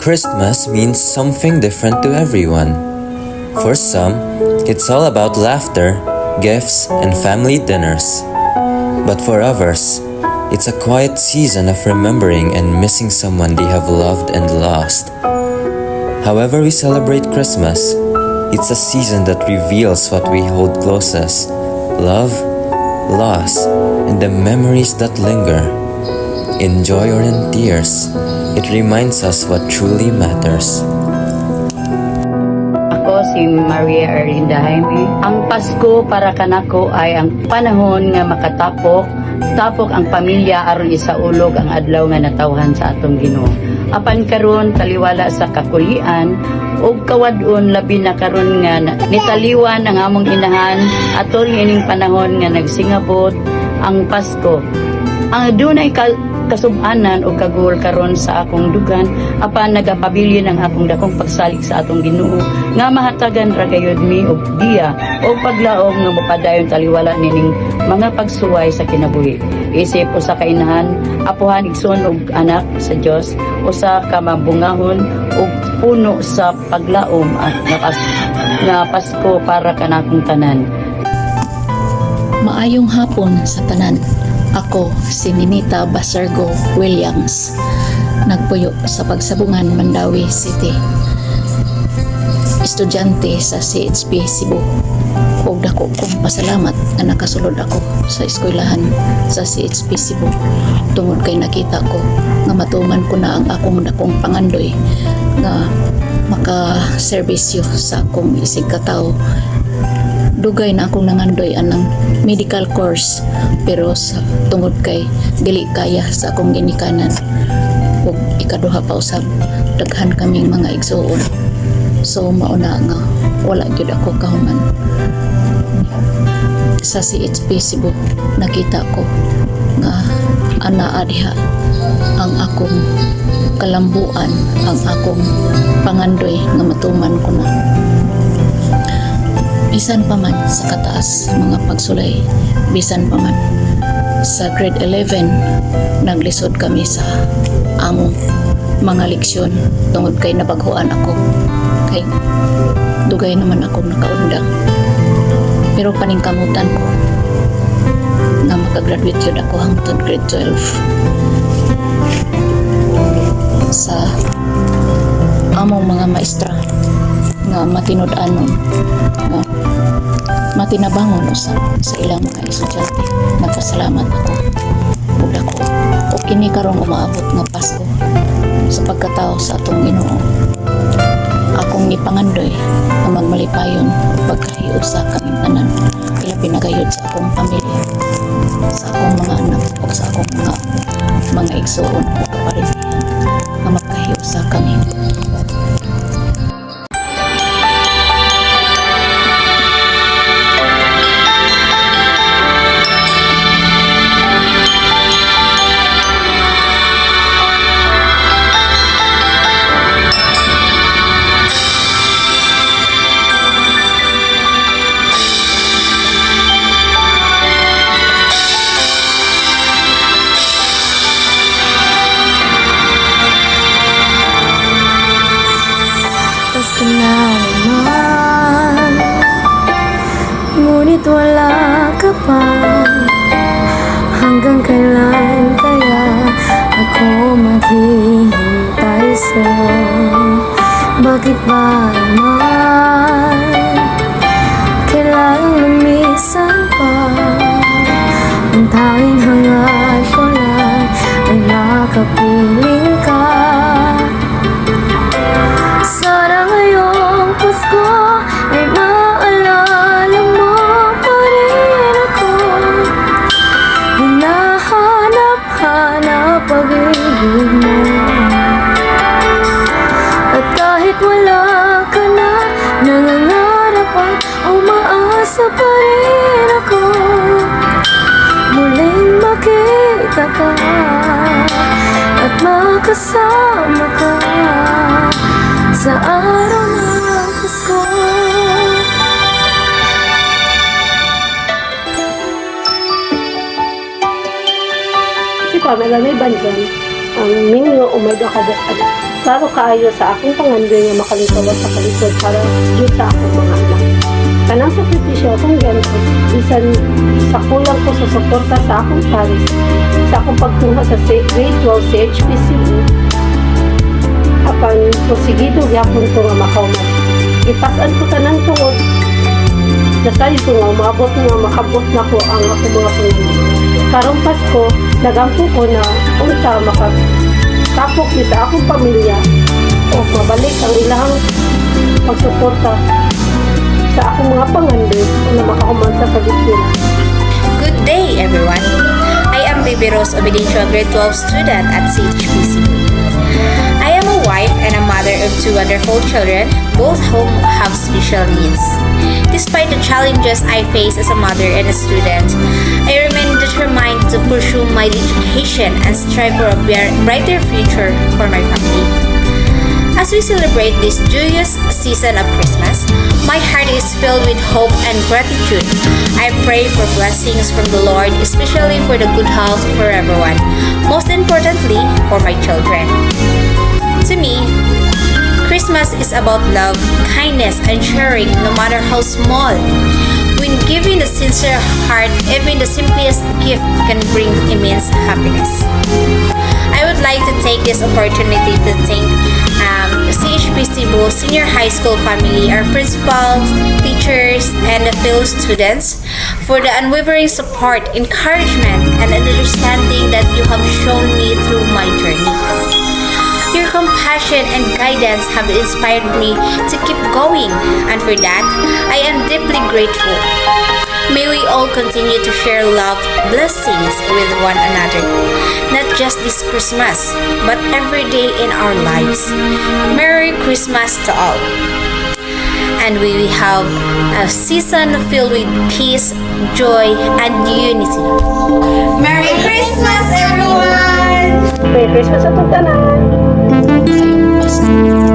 Christmas means something different to everyone. For some, it's all about laughter, gifts, and family dinners. But for others, it's a quiet season of remembering and missing someone they have loved and lost. However we celebrate Christmas, it's a season that reveals what we hold closest: love, loss, and the memories that linger. In joy or in tears, it reminds us what truly matters. Ako si Maria Erlinda Jaime. Ang Pasko para kanako ay ang panahon nga makatapok ang pamilya aron isaulog ang adlaw nga natawhan sa atong Ginoo. Apan karon taliwala sa kakulian ug kawadon labi na karon nga nitaliwan ang among inahan aton ining panahon nga nagsingabot ang Pasko. Ang dunay kasub-anan o kagul karon sa akong dugan apan nagapabilin ang akong dakong pagsalig sa atong Ginoo nga mahatagan ra gayud mi og diya o paglaom nga mopadayon taliwala nining mga pagsuway sa kinabuhi. Isip usa ka inahan, apuhan igsoon og anak sa Dios, usa ka mabungahon og puno sa paglaom at nga Pasko para kanakong tanan. Maayong hapon sa tanan. Ako si Ninita Basargo Williams, nagpuyo sa Pagsabungan, Mandawi City. Estudyante sa CHP Cebu. Ug dako kong pasalamat na nakasulod ako sa eskwelahan sa CHP Cebu tungod kay nakita ko nga matuman ko na ang akong dakong pangandoy nga makaserbisyo sa akong isig katao. Dugay na akong nangandoy anang medical course pero sa tungod kay dili kaya sa akong ginikanan ug ikaduha pa usab daghan kaming mga igsuon, so mauna nga wala gyud ako kahuman. Sa CHP Cebu nakita ko nga anaa diha ang akong kalambuan, ang akong pangandoy nga matuman ko na. Bisan pa man sa kataas mga pagsulay, bisan pa man sa grade 11 naglisod kami sa among mga leksyon tungod kay nabaghuan ako kay dugay naman akong nakaundang, pero paningkamutan ko na makagraduate yun ako hangtod grade 12 sa among mga maestra nga matinud-anon nga matinabangon usab sa ilang mga estudyante. Nagpasalamat ako ug dako ug kini karong umaabot nga Pasko sa pagkatao sa atong Ginoo. Akong gipangandoy nga magmalipayon ug pagkahiyo sa kaming tanan, ilabi na gayud sa akong pamilya, sa akong mga anak ug sa akong mga igsoon ug kaparehayan nga magkahiyo sa kami. Ngunit wala ka pa. Hanggang kailan kaya ako maghihintay sa'yo? Bakit ba naman kailangang lumisan pa? Ang tanging hangad ko lang ay makapiling ka. Sana ngayong Pasko ay maalala mo pa rin ako. Hinahanap-hanap pag-ibig mo. At kahit wala ka na, nangangarap at umaasa pa rin ako. Muling makita ka at makasama ka sa araw ng Pasko. Si Pamela May Banzon. ang minyo o may dakabukan. Klaro kaayo sa akong pangandoy nga makalingkawat sa kalisod para yun sa akong mga anak. Kanang sakripisyo akong gantos, bisan sa kulang ko sa suporta sa akong paris, sa akong pagtungha sa grade 12 sa HPCU, apan posigido gyapon ko nga makauman. Ipasan ko tanang tungod, nasayo ko nga umabot nga makabot na ko ang akong mga panginoon. Karong Pasko, nagampo ko na unta makatapok ni sa akong pamilya o mabalik ang ilang pagsuporta sa akong mga pangandoy na makakuman sa kalisod. Good day, everyone. I am Baby Rose Obidencio, grade 12 student at CHPC. I am a wife and a mother of 2 wonderful children, both whom have special needs. Despite the challenges I face as a mother and a student, I remain determined to pursue my education and strive for a brighter future for my family. As we celebrate this joyous season of Christmas, my heart is filled with hope and gratitude. I pray for blessings from the Lord, especially for the good health for everyone, most importantly, for my children. To me, Christmas is about love, kindness, and sharing, no matter how small. When given a sincere heart, even the simplest gift can bring immense happiness. I would like to take this opportunity to thank CHP Cebu Senior High School family, our principals, teachers, and the fellow students for the unwavering support, encouragement, and understanding that you have shown me through my journey. Your compassion and guidance have inspired me to keep going, and for that, I am deeply grateful. May we all continue to share love, blessings with one another, not just this Christmas, but every day in our lives. Merry Christmas to all. And we will have a season filled with peace, joy, and unity. Merry Christmas, everyone! Merry Christmas sa tanan! Ayong Pasko.